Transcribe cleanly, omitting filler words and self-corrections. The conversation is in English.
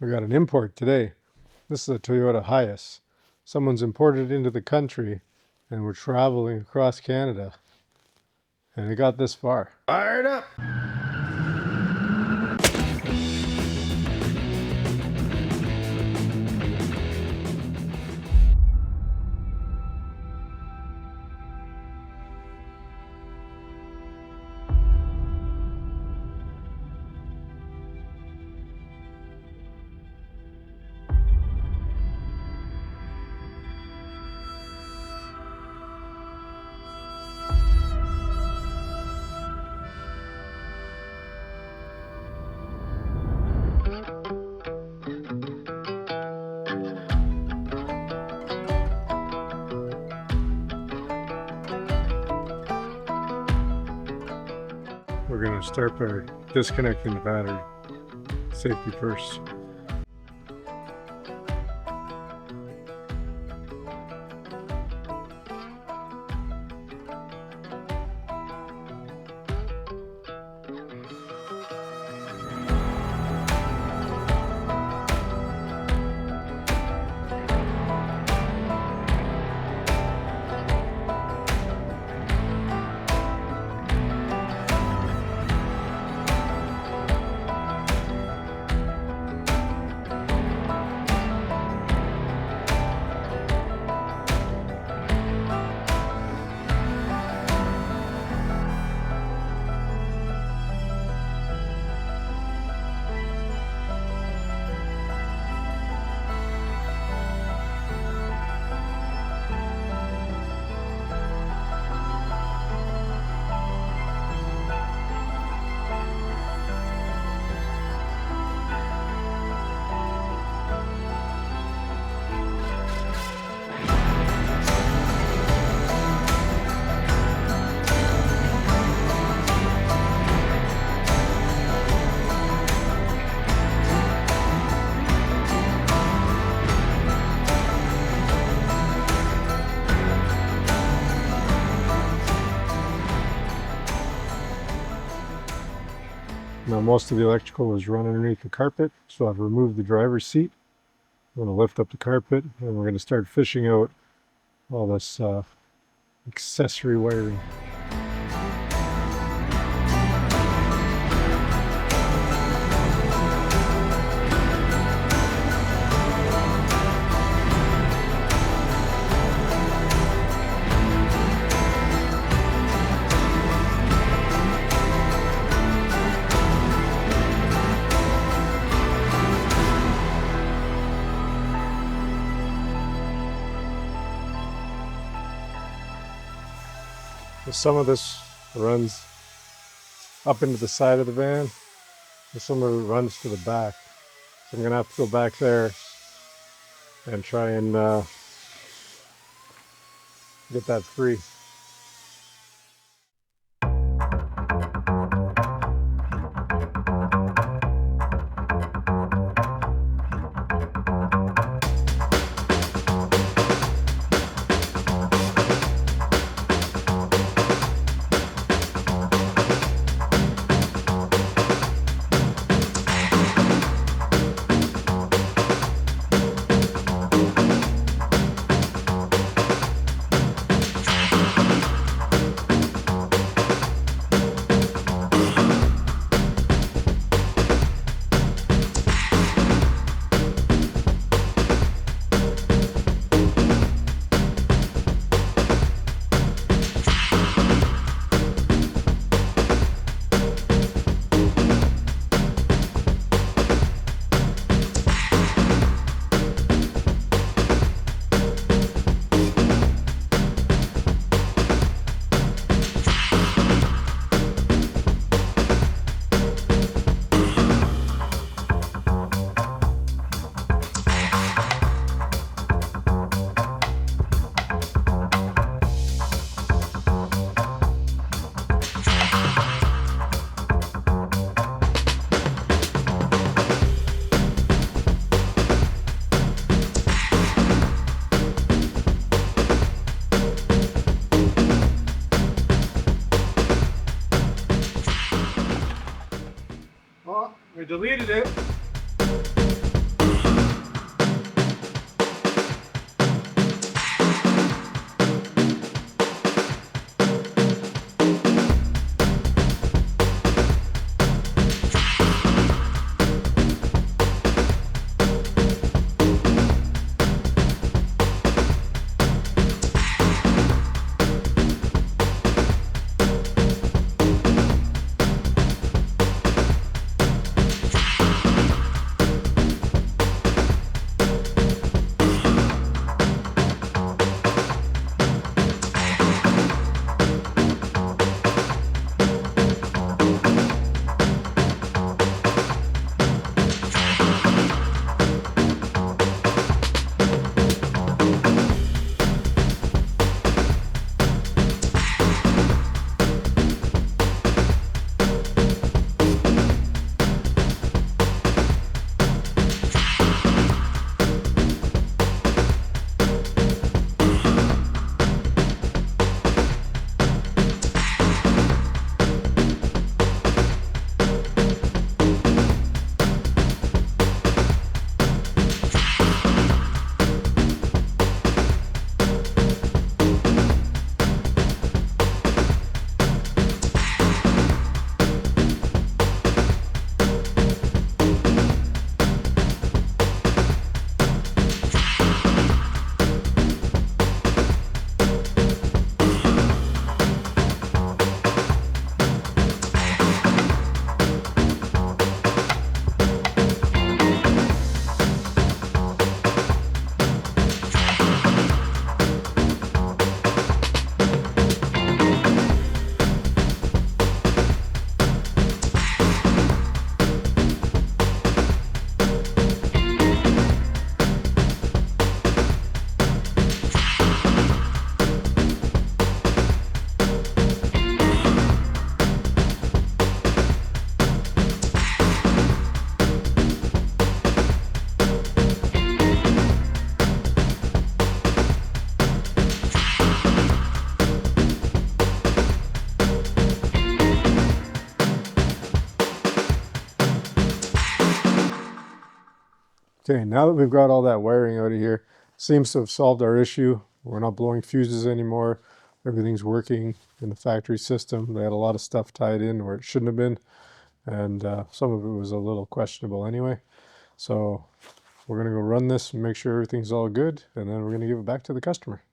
We got an import today. This is a Toyota Hiace. Someone's imported it into the country and we're traveling across Canada. And it got this far. Fired up! We're going to start by disconnecting the battery. Safety first. Now most of the electrical is run underneath the carpet, so I've removed the driver's seat. I'm going to lift up the carpet and we're going to start fishing out all this accessory wiring. Some of this runs up into the side of the van, and some of it runs to the back. So I'm going to have to go back there and try and get that free. We deleted it. Okay, now that we've got all that wiring out of here, seems to have solved our issue. We're not blowing fuses anymore. Everything's working in the factory system. They had a lot of stuff tied in where it shouldn't have been, and some of it was a little questionable anyway. So we're going to go run this and make sure everything's all good, and then we're going to give it back to the customer.